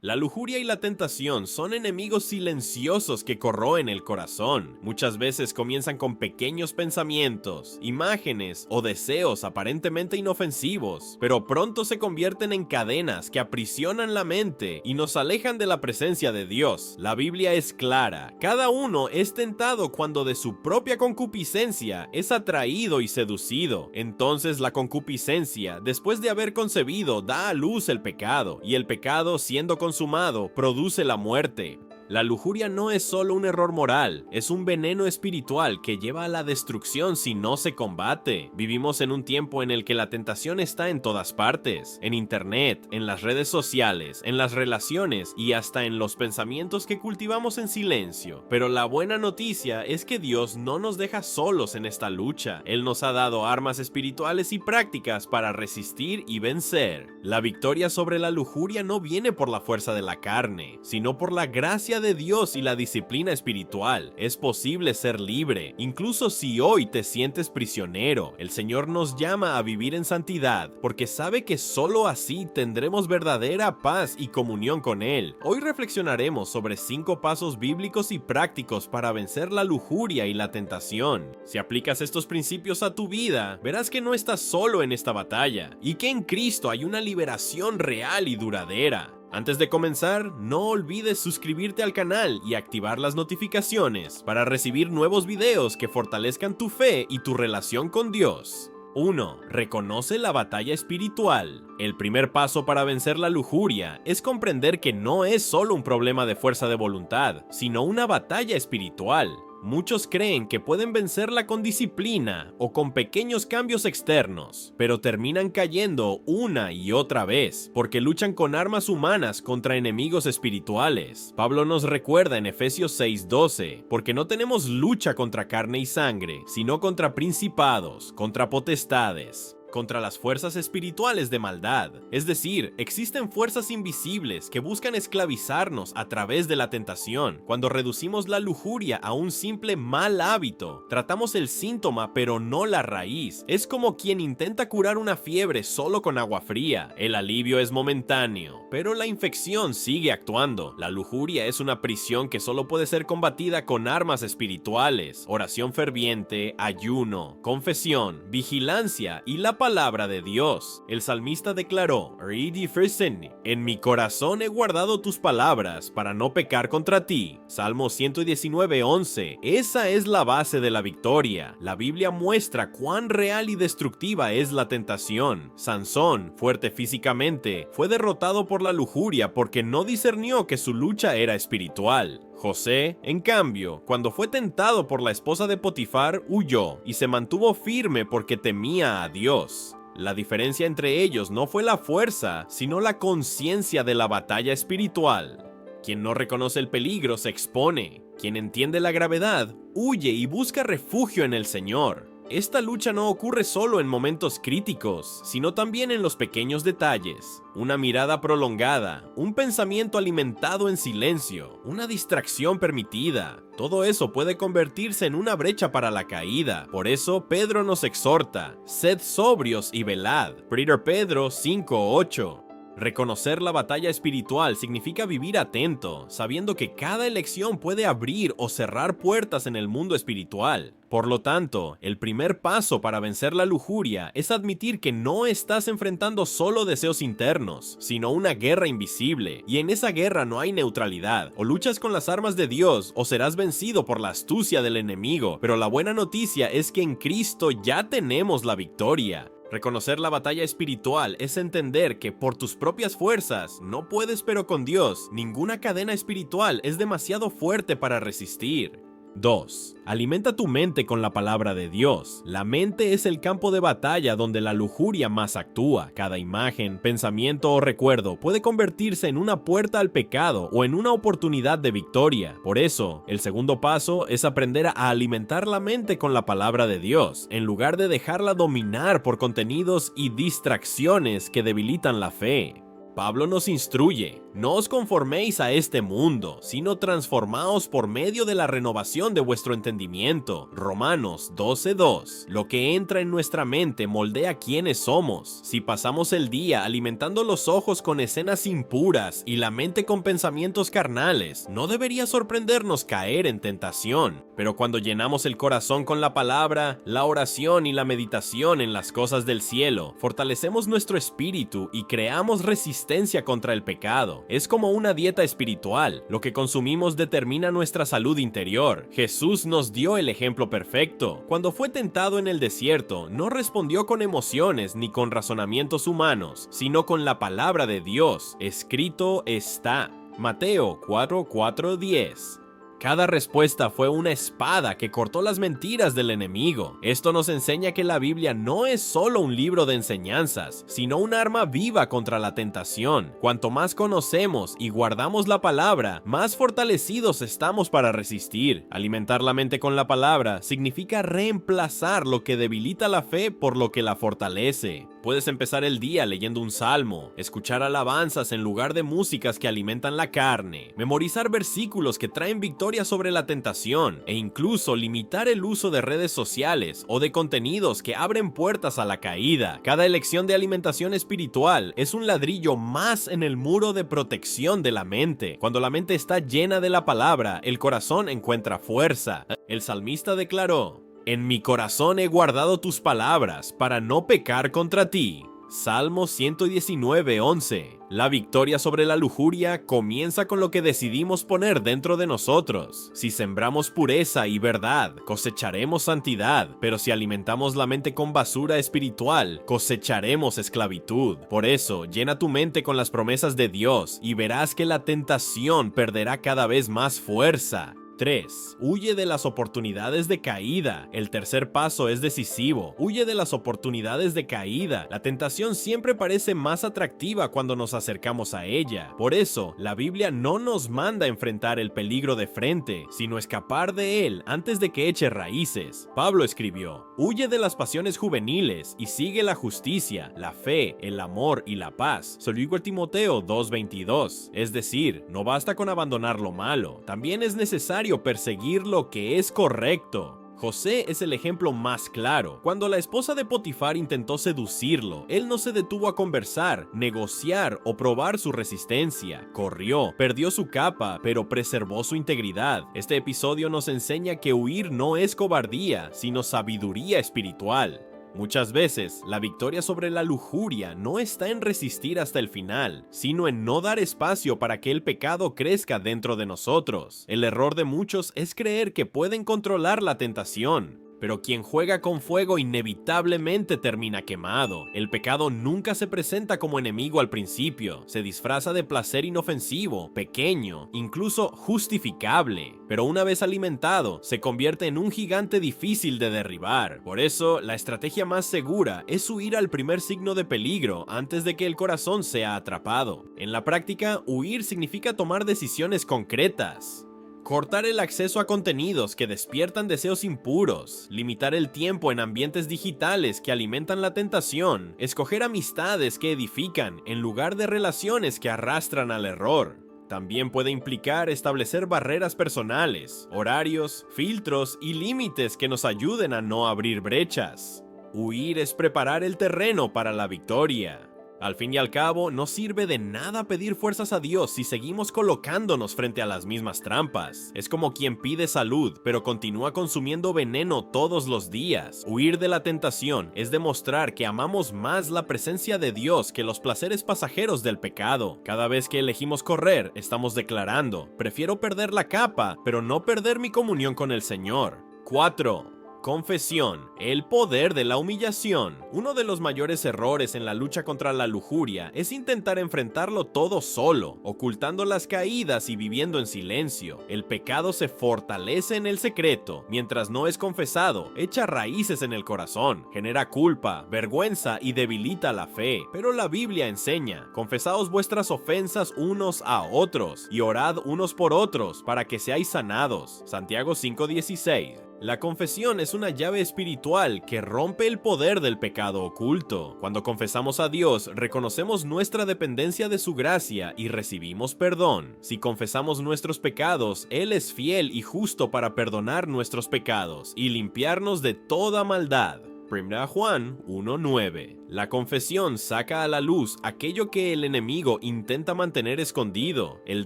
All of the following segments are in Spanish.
La lujuria y la tentación son enemigos silenciosos que corroen el corazón. Muchas veces comienzan con pequeños pensamientos, imágenes o deseos aparentemente inofensivos, pero pronto se convierten en cadenas que aprisionan la mente y nos alejan de la presencia de Dios. La Biblia es clara: cada uno es tentado cuando de su propia concupiscencia es atraído y seducido. Entonces la concupiscencia, después de haber concebido, da a luz el pecado, y el pecado, siendo consumado, produce la muerte. La lujuria no es solo un error moral, es un veneno espiritual que lleva a la destrucción si no se combate. Vivimos en un tiempo en el que la tentación está en todas partes, en internet, en las redes sociales, en las relaciones y hasta en los pensamientos que cultivamos en silencio. Pero la buena noticia es que Dios no nos deja solos en esta lucha. Él nos ha dado armas espirituales y prácticas para resistir y vencer. La victoria sobre la lujuria no viene por la fuerza de la carne, sino por la gracia de Dios y la disciplina espiritual. Es posible ser libre, incluso si hoy te sientes prisionero. El Señor nos llama a vivir en santidad, porque sabe que solo así tendremos verdadera paz y comunión con Él. Hoy reflexionaremos sobre 5 pasos bíblicos y prácticos para vencer la lujuria y la tentación. Si aplicas estos principios a tu vida, verás que no estás solo en esta batalla, y que en Cristo hay una liberación real y duradera. Antes de comenzar, no olvides suscribirte al canal y activar las notificaciones para recibir nuevos videos que fortalezcan tu fe y tu relación con Dios. 1. Reconoce la batalla espiritual. El primer paso para vencer la lujuria es comprender que no es solo un problema de fuerza de voluntad, sino una batalla espiritual. Muchos creen que pueden vencerla con disciplina o con pequeños cambios externos, pero terminan cayendo una y otra vez, porque luchan con armas humanas contra enemigos espirituales. Pablo nos recuerda en Efesios 6:12, porque no tenemos lucha contra carne y sangre, sino contra principados, contra potestades, contra las fuerzas espirituales de maldad. Es decir, existen fuerzas invisibles que buscan esclavizarnos a través de la tentación. Cuando reducimos la lujuria a un simple mal hábito, tratamos el síntoma pero no la raíz. Es como quien intenta curar una fiebre solo con agua fría. El alivio es momentáneo, pero la infección sigue actuando. La lujuria es una prisión que solo puede ser combatida con armas espirituales: oración ferviente, ayuno, confesión, vigilancia y la palabra de Dios. El salmista declaró: en mi corazón he guardado tus palabras para no pecar contra ti. Salmo 119:11. Esa es la base de la victoria. La Biblia muestra cuán real y destructiva es la tentación. Sansón, fuerte físicamente, fue derrotado por la lujuria porque no discernió que su lucha era espiritual. José, en cambio, cuando fue tentado por la esposa de Potifar, huyó y se mantuvo firme porque temía a Dios. La diferencia entre ellos no fue la fuerza, sino la conciencia de la batalla espiritual. Quien no reconoce el peligro se expone. Quien entiende la gravedad, huye y busca refugio en el Señor. Esta lucha no ocurre solo en momentos críticos, sino también en los pequeños detalles. Una mirada prolongada, un pensamiento alimentado en silencio, una distracción permitida. Todo eso puede convertirse en una brecha para la caída. Por eso Pedro nos exhorta: sed sobrios y velad. 1 Pedro 5:8. Reconocer la batalla espiritual significa vivir atento, sabiendo que cada elección puede abrir o cerrar puertas en el mundo espiritual. Por lo tanto, el primer paso para vencer la lujuria es admitir que no estás enfrentando solo deseos internos, sino una guerra invisible, y en esa guerra no hay neutralidad. O luchas con las armas de Dios o serás vencido por la astucia del enemigo, pero la buena noticia es que en Cristo ya tenemos la victoria. Reconocer la batalla espiritual es entender que por tus propias fuerzas no puedes, pero con Dios, ninguna cadena espiritual es demasiado fuerte para resistir. 2. Alimenta tu mente con la palabra de Dios. La mente es el campo de batalla donde la lujuria más actúa. Cada imagen, pensamiento o recuerdo puede convertirse en una puerta al pecado o en una oportunidad de victoria. Por eso, el segundo paso es aprender a alimentar la mente con la palabra de Dios, en lugar de dejarla dominar por contenidos y distracciones que debilitan la fe. Pablo nos instruye: No os conforméis a este mundo, sino transformaos por medio de la renovación de vuestro entendimiento. Romanos 12:2. Lo que entra en nuestra mente moldea quiénes somos. Si pasamos el día alimentando los ojos con escenas impuras y la mente con pensamientos carnales, no debería sorprendernos caer en tentación. Pero cuando llenamos el corazón con la palabra, la oración y la meditación en las cosas del cielo, fortalecemos nuestro espíritu y creamos resistencia contra el pecado. Es como una dieta espiritual. Lo que consumimos determina nuestra salud interior. Jesús nos dio el ejemplo perfecto. Cuando fue tentado en el desierto, no respondió con emociones ni con razonamientos humanos, sino con la palabra de Dios. Escrito está. Mateo 4:4-10. Cada respuesta fue una espada que cortó las mentiras del enemigo. Esto nos enseña que la Biblia no es solo un libro de enseñanzas, sino un arma viva contra la tentación. Cuanto más conocemos y guardamos la palabra, más fortalecidos estamos para resistir. Alimentar la mente con la palabra significa reemplazar lo que debilita la fe por lo que la fortalece. Puedes empezar el día leyendo un salmo, escuchar alabanzas en lugar de músicas que alimentan la carne, memorizar versículos que traen victoria sobre la tentación e incluso limitar el uso de redes sociales o de contenidos que abren puertas a la caída. Cada elección de alimentación espiritual es un ladrillo más en el muro de protección de la mente. Cuando la mente está llena de la palabra, el corazón encuentra fuerza. El salmista declaró: en mi corazón he guardado tus palabras para no pecar contra ti. Salmo 119:11. La victoria sobre la lujuria comienza con lo que decidimos poner dentro de nosotros. Si sembramos pureza y verdad, cosecharemos santidad, pero si alimentamos la mente con basura espiritual, cosecharemos esclavitud. Por eso, llena tu mente con las promesas de Dios y verás que la tentación perderá cada vez más fuerza. 3. Huye de las oportunidades de caída. El tercer paso es decisivo. Huye de las oportunidades de caída. La tentación siempre parece más atractiva cuando nos acercamos a ella. Por eso, la Biblia no nos manda enfrentar el peligro de frente, sino escapar de él antes de que eche raíces. Pablo escribió: huye de las pasiones juveniles y sigue la justicia, la fe, el amor y la paz. Se lo digo a Timoteo 2:22. Es decir, no basta con abandonar lo malo, también es necesario perseguir lo que es correcto. José es el ejemplo más claro. Cuando la esposa de Potifar intentó seducirlo, él no se detuvo a conversar, negociar o probar su resistencia. Corrió, perdió su capa, pero preservó su integridad. Este episodio nos enseña que huir no es cobardía, sino sabiduría espiritual. Muchas veces, la victoria sobre la lujuria no está en resistir hasta el final, sino en no dar espacio para que el pecado crezca dentro de nosotros. El error de muchos es creer que pueden controlar la tentación. Pero quien juega con fuego inevitablemente termina quemado. El pecado nunca se presenta como enemigo al principio, se disfraza de placer inofensivo, pequeño, incluso justificable. Pero una vez alimentado, se convierte en un gigante difícil de derribar. Por eso, la estrategia más segura es huir al primer signo de peligro antes de que el corazón sea atrapado. En la práctica, huir significa tomar decisiones concretas. Cortar el acceso a contenidos que despiertan deseos impuros, limitar el tiempo en ambientes digitales que alimentan la tentación, escoger amistades que edifican en lugar de relaciones que arrastran al error. También puede implicar establecer barreras personales, horarios, filtros y límites que nos ayuden a no abrir brechas. Huir es preparar el terreno para la victoria. Al fin y al cabo, no sirve de nada pedir fuerzas a Dios si seguimos colocándonos frente a las mismas trampas. Es como quien pide salud, pero continúa consumiendo veneno todos los días. Huir de la tentación es demostrar que amamos más la presencia de Dios que los placeres pasajeros del pecado. Cada vez que elegimos correr, estamos declarando: prefiero perder la capa, pero no perder mi comunión con el Señor. 4. Confesión, el poder de la humillación. Uno de los mayores errores en la lucha contra la lujuria es intentar enfrentarlo todo solo, ocultando las caídas y viviendo en silencio. El pecado se fortalece en el secreto, mientras no es confesado, echa raíces en el corazón, genera culpa, vergüenza y debilita la fe. Pero la Biblia enseña: confesaos vuestras ofensas unos a otros y orad unos por otros para que seáis sanados. Santiago 5:16. La confesión es una llave espiritual que rompe el poder del pecado oculto. Cuando confesamos a Dios, reconocemos nuestra dependencia de su gracia y recibimos perdón. Si confesamos nuestros pecados, Él es fiel y justo para perdonar nuestros pecados y limpiarnos de toda maldad. 1 Juan 1:9. La confesión saca a la luz aquello que el enemigo intenta mantener escondido. El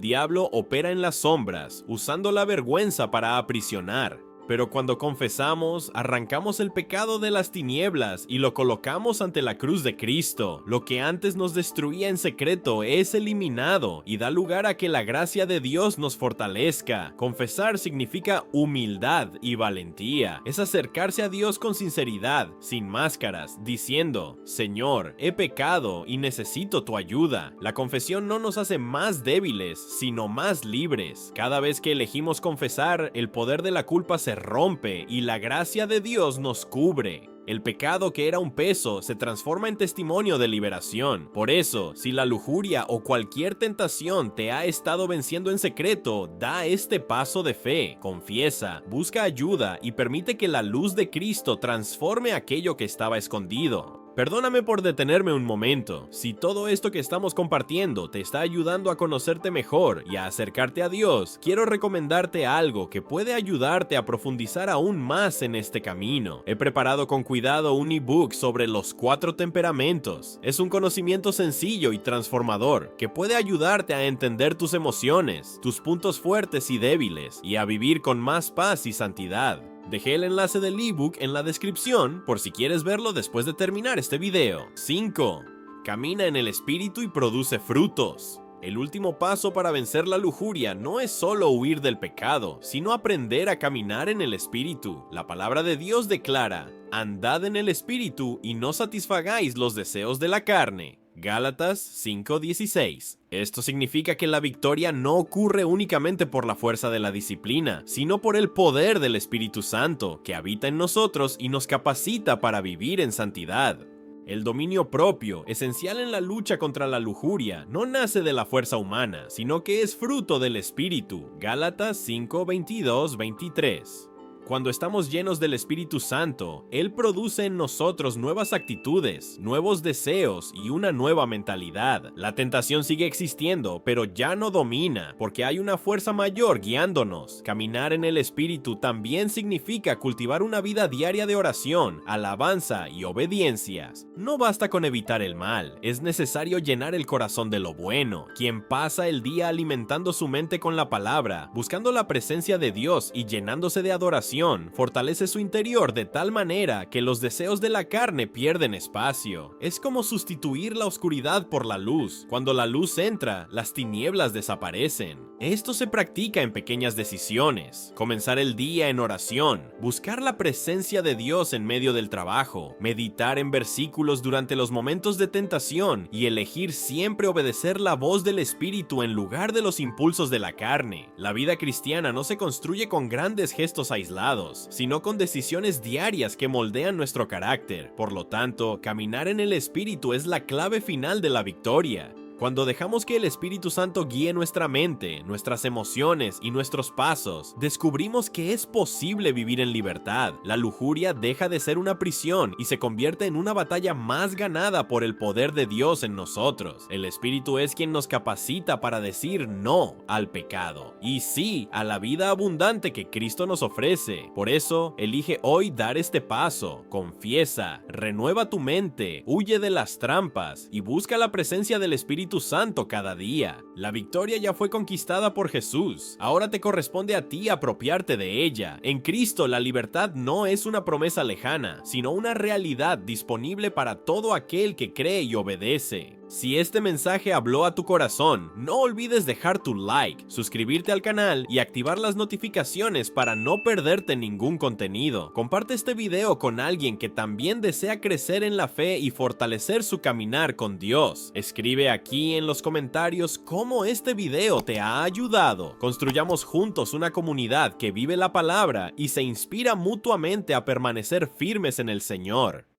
diablo opera en las sombras, usando la vergüenza para aprisionar. Pero cuando confesamos, arrancamos el pecado de las tinieblas y lo colocamos ante la cruz de Cristo. Lo que antes nos destruía en secreto es eliminado y da lugar a que la gracia de Dios nos fortalezca. Confesar significa humildad y valentía. Es acercarse a Dios con sinceridad, sin máscaras, diciendo: Señor, he pecado y necesito tu ayuda. La confesión no nos hace más débiles, sino más libres. Cada vez que elegimos confesar, el poder de la culpa se rompe y la gracia de Dios nos cubre. El pecado que era un peso se transforma en testimonio de liberación. Por eso, si la lujuria o cualquier tentación te ha estado venciendo en secreto, da este paso de fe, confiesa, busca ayuda y permite que la luz de Cristo transforme aquello que estaba escondido. Perdóname por detenerme un momento. Si todo esto que estamos compartiendo te está ayudando a conocerte mejor y a acercarte a Dios, quiero recomendarte algo que puede ayudarte a profundizar aún más en este camino. He preparado con cuidado un ebook sobre los 4 temperamentos. Es un conocimiento sencillo y transformador que puede ayudarte a entender tus emociones, tus puntos fuertes y débiles, y a vivir con más paz y santidad. Dejé el enlace del ebook en la descripción por si quieres verlo después de terminar este video. 5. Camina en el espíritu y produce frutos. El último paso para vencer la lujuria no es solo huir del pecado, sino aprender a caminar en el espíritu. La palabra de Dios declara: andad en el espíritu y no satisfagáis los deseos de la carne. Gálatas 5:16. Esto significa que la victoria no ocurre únicamente por la fuerza de la disciplina, sino por el poder del Espíritu Santo, que habita en nosotros y nos capacita para vivir en santidad. El dominio propio, esencial en la lucha contra la lujuria, no nace de la fuerza humana, sino que es fruto del Espíritu. Gálatas 5:22-23. Cuando estamos llenos del Espíritu Santo, Él produce en nosotros nuevas actitudes, nuevos deseos y una nueva mentalidad. La tentación sigue existiendo, pero ya no domina, porque hay una fuerza mayor guiándonos. Caminar en el Espíritu también significa cultivar una vida diaria de oración, alabanza y obediencias. No basta con evitar el mal, es necesario llenar el corazón de lo bueno. Quien pasa el día alimentando su mente con la palabra, buscando la presencia de Dios y llenándose de adoración, fortalece su interior de tal manera que los deseos de la carne pierden espacio. Es como sustituir la oscuridad por la luz. Cuando la luz entra, las tinieblas desaparecen. Esto se practica en pequeñas decisiones: comenzar el día en oración, buscar la presencia de Dios en medio del trabajo, meditar en versículos durante los momentos de tentación y elegir siempre obedecer la voz del Espíritu en lugar de los impulsos de la carne. La vida cristiana no se construye con grandes gestos aislados, sino con decisiones diarias que moldean nuestro carácter. Por lo tanto, caminar en el Espíritu es la clave final de la victoria. Cuando dejamos que el Espíritu Santo guíe nuestra mente, nuestras emociones y nuestros pasos, descubrimos que es posible vivir en libertad. La lujuria deja de ser una prisión y se convierte en una batalla más ganada por el poder de Dios en nosotros. El Espíritu es quien nos capacita para decir no al pecado y sí a la vida abundante que Cristo nos ofrece. Por eso, elige hoy dar este paso. Confiesa, renueva tu mente, huye de las trampas y busca la presencia del Espíritu Santo cada día. La victoria ya fue conquistada por Jesús. Ahora te corresponde a ti apropiarte de ella. En Cristo, la libertad no es una promesa lejana, sino una realidad disponible para todo aquel que cree y obedece. Si este mensaje habló a tu corazón, no olvides dejar tu like, suscribirte al canal y activar las notificaciones para no perderte ningún contenido. Comparte este video con alguien que también desea crecer en la fe y fortalecer su caminar con Dios. Escribe aquí en los comentarios cómo este video te ha ayudado. Construyamos juntos una comunidad que vive la palabra y se inspira mutuamente a permanecer firmes en el Señor.